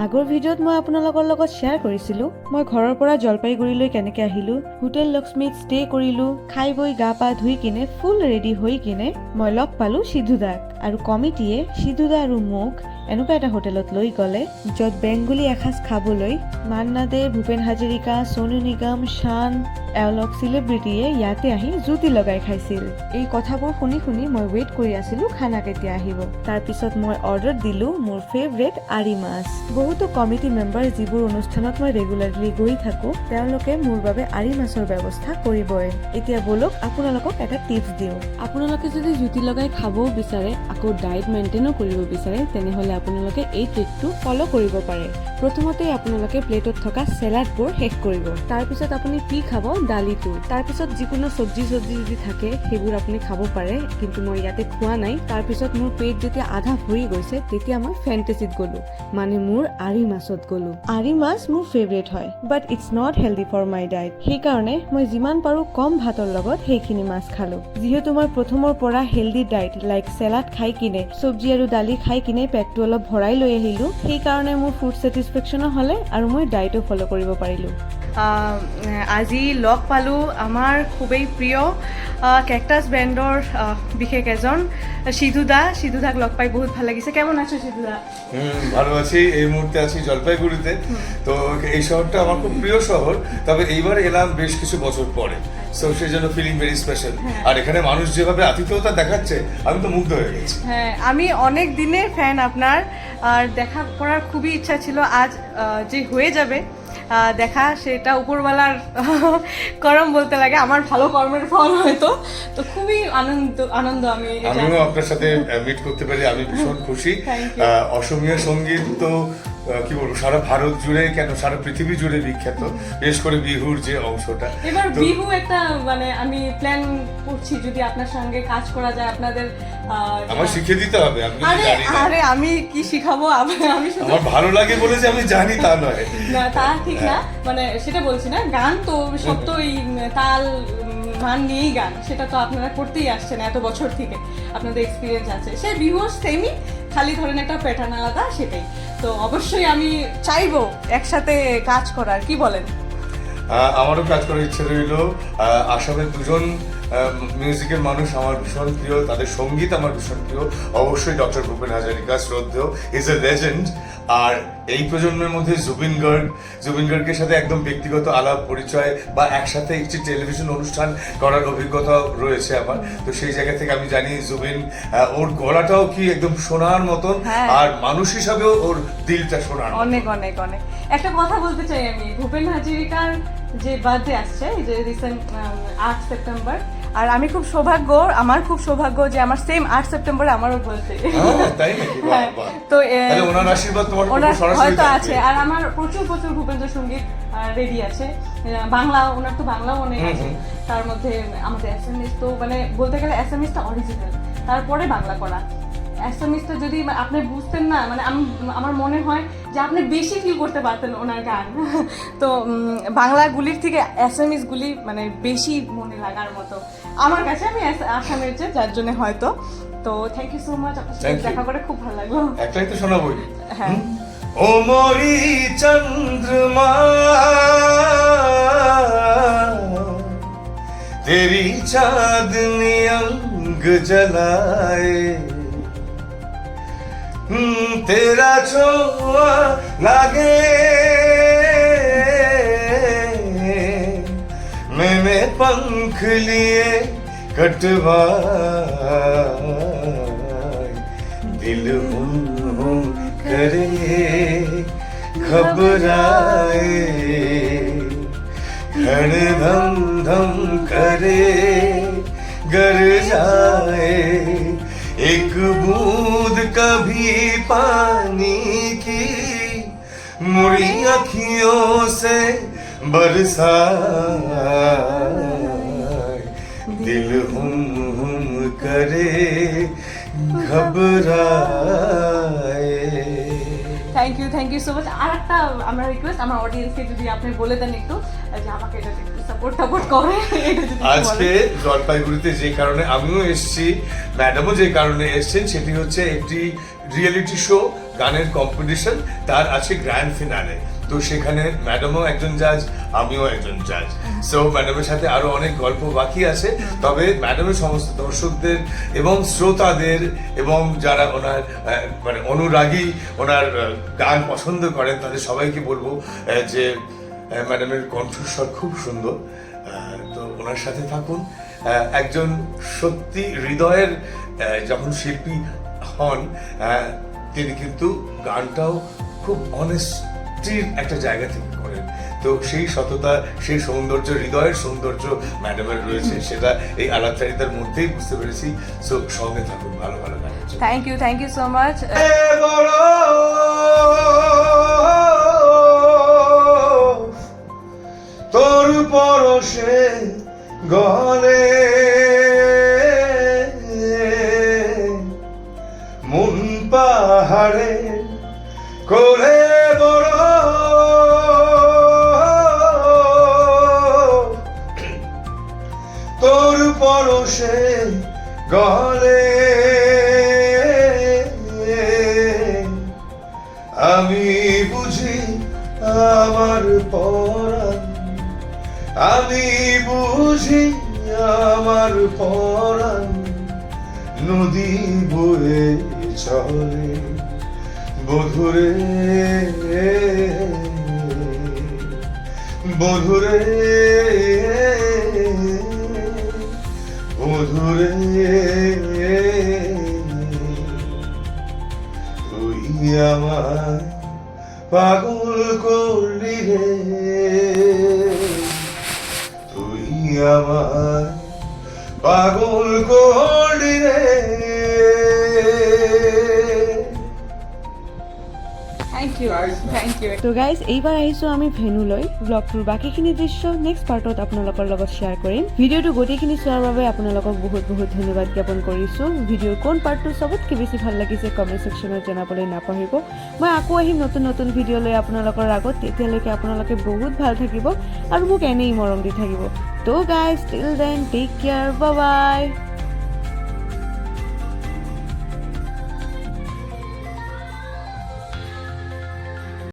আগৰ ভিডিঅ'ত মই আপোনালোকৰ লগত শ্বেয়াৰ কৰিছিলোঁ মই ঘৰৰ পৰা জলপাইগুৰিলৈ কেনেকৈ আহিলোঁ, হোটেল লক্ষ্মীত ষ্টে কৰিলোঁ, খাই বৈ গা পা ধুই কিনে ফুল ৰেডি হৈ কিনে মই লগ পালোঁ সিধুদাক। আৰু কমিটিয়ে সিধুদা আৰু মোক এনেকুৱা এটা হোটেলত লৈ গ'লে য'ত বেংগলী এসাঁজ খাবলৈ মান্না দে, ভূপেন হাজৰিকা, সোনু নিগম, শান এওঁলোক চেলিব্ৰিটিয়ে ইয়াতে আহি জুতি লগাই খাইছিল। এই কথাবোৰ শুনি শুনি মই ৱেইট কৰি আছিলোঁ খানা কেতিয়া আহিব। তাৰপিছত মই অৰ্ডাৰ দিলোঁ মোৰ ফেভৰেট আৰি মাছ। বহুতো কমিটি মেম্বাৰ যিবোৰ অনুষ্ঠানত মই ৰেগুলাৰলি গৈ থাকোঁ তেওঁলোকে মোৰ বাবে আৰি মাছৰ ব্যৱস্থা কৰিবই। এতিয়া বলক আপোনালোকক এটা টিপছ দিওঁ। আপোনালোকে যদি জুতি লগাই খাবও বিচাৰে আকৌ ডায়েট মেইনটেইনো কৰিব বিচাৰে তেনেহ'লে আপোনালোকে এই ট্ৰিকটো ফ'ল' কৰিব পাৰে। প্ৰথমতে আপোনালোকে প্লেটত থকা চেলাডবোৰ শেষ কৰিব। তাৰপিছত আপুনি কি খাব দালিটো, তাৰপিছত যিকোনো চব্জি যদি থাকে সেইবোৰ আপুনি খাব পাৰে, কিন্তু মই ইয়াতে খোৱা নাই। তাৰপিছত মোৰ পেট যেতিয়া আধা ভৰি গৈছে তেতিয়া মই ফেণ্টাচিত গ'লোঁ, মানে মোৰ আৰি মাছত গ'লোঁ। আৰি মাছ মোৰ ফেভৰেট হয়, but it's not healthy for my diet. সেইকাৰণে মই যিমান পাৰোঁ কম ভাতৰ লগত সেইখিনি মাছ খালোঁ। যিহেতু মই প্ৰথমৰ পৰা হেল্ডি ডায়েট লাইক চেলাড খাই কিনে চব্জি আৰু দালি খাই কিনে পেটটো অলপ ভৰাই লৈ আহিলোঁ, সেইকাৰণে মোৰ ফুড ছেটিছফেকশ্যনো হ'লে আৰু মই ডায়েটো ফ'ল' কৰিব পাৰিলোঁ। আজি লগ পালোঁ আমাৰ খুবেই প্ৰিয় কেকটাছ ব্ৰেণ্ডৰ বিশেষ এজন সিধুদাক লগ পাই বহুত ভাল লাগিছে। কেমন আছো সিধুদা? ভালো আছি। এই মুহূর্তে আছি জলপাইগুড়িতে। তো এই শহরটা আমার খুব প্রিয় শহর, তবে এইবার এলাম বেশ কিছু বছর পরে, সো সেই জন্য ফিলিং ভেরি স্পেশাল। আর এখানে মানুষ যেভাবে আতিথেয়তা দেখাচ্ছে আমি তো মুগ্ধ হয়ে গেছি। হ্যাঁ, আমি অনেক দিনের ফ্যান আপনার, আর দেখা করার খুবই ইচ্ছা ছিল। আজ যে হয়ে যাবে দেখা, সেটা উপরওয়ালার করম বলতে লাগে, আমার ভালো কর্মের ফল হয়তো। তো খুবই আনন্দ আমিও আপনার সাথে মিট করতে পারি, আমি ভীষণ খুশি। অসমীয়া সঙ্গীত তো কি বলবো সারা ভারত জুড়ে কেন সারা পৃথিবী জুড়ে বিখ্যাত, বিশেষ করে বিহুর যে অংশটা। এবার বিহু একটা মানে আমি প্ল্যান করছি, যদি আপনার সঙ্গে কাজ করা যায় আপনাদের। আমার শিখিয়ে দিতে হবে। আরে আমি কি শিখাবো, আমি আমার ভালো লাগে বলে যে আমি জানি তা নয়, না তা ঠিক না, মানে সেটা বলছি না। গান তো সব তো এই তাল মান নিয়েই গান, সেটা তো আপনারা করতেই আসছেন এত বছর থেকে, আপনাদের এক্সপিরিয়েন্স আছে। সে বিহু সেমই, খালি ধরেন একটা প্যাটার্ন আলাদা, সেটাই। তো অবশ্যই আমি চাইবো একসাথে কাজ করার, কি বলেন? আমারও কাজ করার ইচ্ছে রইল। আসামের দুজন মিউজিকের মানুষ আমার ভীষণ প্রিয়, তাদের সঙ্গীত আমার ভীষণ প্রিয়। অবশ্যই ডক্টর ভূপেন হাজারিকা শ্রদ্ধেয়, ইজ এ লেজেন্ড। আর এই প্রজন্মের মধ্যে জুবিন গার্গের সাথে একদম ব্যক্তিগত আলাপ পরিচয় বা একসাথে একটি টেলিভিশন অনুষ্ঠান করার অভিজ্ঞতা রয়েছে আমার। তো সেই জায়গা থেকে আমি জানি জুবিন, ওর গলাটাও কি একদম শোনার মতন, আর মানুষ হিসাবেও ওর দিলটা শোনার অনেক অনেক অনেক। একটা কথা বলতে চাই আমি, ভূপেন হাজারিকার যে বার্থডে আসছে, এই যে রিসেন্ট 8 সেপ্টেম্বর, আর আমি আমার খুব সৌভাগ্য যে আমার সেম 8 সেপ্টেম্বরে আমারও বলতে। তাই নাকি? তো ওনার আশীর্বাদ তোমার হয়তো আছে। আর আমার প্রচুর রবীন্দ্র সঙ্গীত রেডি আছে, বাংলা, ওনার তো বাংলাও অনেক আছে। তার মধ্যে আমাদের অ্যাসামিস, তো মানে বলতে গেলে অ্যাসামিসটা অরিজিনাল, তারপরে বাংলা করা। অ্যাসামিসটা যদি আপনি বুঝতেন না, মানে আমার মনে হয় যে আপনি বেশি ফিল করতে পারতেন ওনার গান। তো বাংলাগুলির থেকে অ্যাসামিসগুলি মানে বেশি মনে লাগার মতো আমার কাছে। আমি আসামের যে, যার জন্য হয়তো। তো থ্যাংক ইউ সো মাচ, আপনার সাথে দেখা করে খুব ভালো লাগলো। একটাই তো শোনাবই। হ্যাঁ। ও মরি চন্দ্रमा तेरी चांदनी अंग जलाए, तेरा छोआ लागे मैंने पंख लिए कटवाए, दिल हुम हुम करे घबराए, धड़ धम धम करे गर जाए, एक बूंद कभी पानी की मुड़ी अखियों से बरसाए, दिल हुम हुम करे घबराए। Thank you so much. আর একটা আমার রিকোয়েস্ট, আমার অডিয়েন্সকে যদি আপনি বলে দেন একটু যে আমাকে এটা একটু সাপোর্ট করে। আজকে জলপাইগুড়িতে যে কারণে আমিও এসেছি, ম্যাডামও যে কারণে এসেছেন, সেটি হচ্ছে একটি রিয়েলিটি শো গানের কম্পিটিশন, তার আছে গ্র্যান্ড ফিনালে। তো সেখানে ম্যাডামও একজন জাজ, আমিও একজন জাজ। সো ম্যাডামের সাথে আরো অনেক গল্প বাকি আছে, তবে ম্যাডামের সমস্ত দর্শকদের এবং শ্রোতাদের এবং যারা ওনার মানে অনুরাগী, ওনার গান পছন্দ করেন, তাদের সবাইকে বলবো যে ম্যাডামের কণ্ঠস্বর খুব সুন্দর। তো ওনার সাথে থাকুন। একজন সত্যি হৃদয়ের যখন শিল্পী হন, তিনি কিন্তু গানটাও খুব অনেস্টির একটা জায়গা থেকে করেন। তো সেই সততা, সেই সৌন্দর্য, হৃদয়ের সৌন্দর্য ম্যাডামের রয়েছে, সেটা এই আলাপচারিতার মধ্যেই বুঝতে পেরেছি। সো সঙ্গে থাকুন ভালো ভালো গানের জন্য। Thank you so much. তোর পরশে গলে মন পাহাড়ে করে বড়, তোর পরশে গলে আমি বুঝি আমার পরাণ, আমি বুঝি আমার পরাণ নদী বয়ে চলে বধুরে, বধুরে, বধুরে, তুই আমার পাগল করলি রে, তুই আমার পাগল করলি রে। Thank you. তো গাইজ এইবাৰ আহিছোঁ আমি ভেনুলৈ। ব্লগটোৰ বাকীখিনি দৃশ্য নেক্সট পাৰ্টত আপোনালোকৰ লগত শ্বেয়াৰ কৰিম। ভিডিঅ'টো গোটেইখিনি চোৱাৰ বাবে আপোনালোকক বহুত বহুত ধন্যবাদ জ্ঞাপন কৰিছোঁ। ভিডিঅ'ৰ কোন পাৰ্টটো চবতকৈ বেছি ভাল লাগিছে কমেণ্ট ছেকশ্যনত জনাবলৈ নাপাহৰিব। মই আকৌ আহিম নতুন নতুন ভিডিঅ' লৈ আপোনালোকৰ আগত। তেতিয়ালৈকে আপোনালোকে বহুত ভাল থাকিব আৰু মোক এনেই মৰম দি থাকিব। তো guys till then take care, bye by.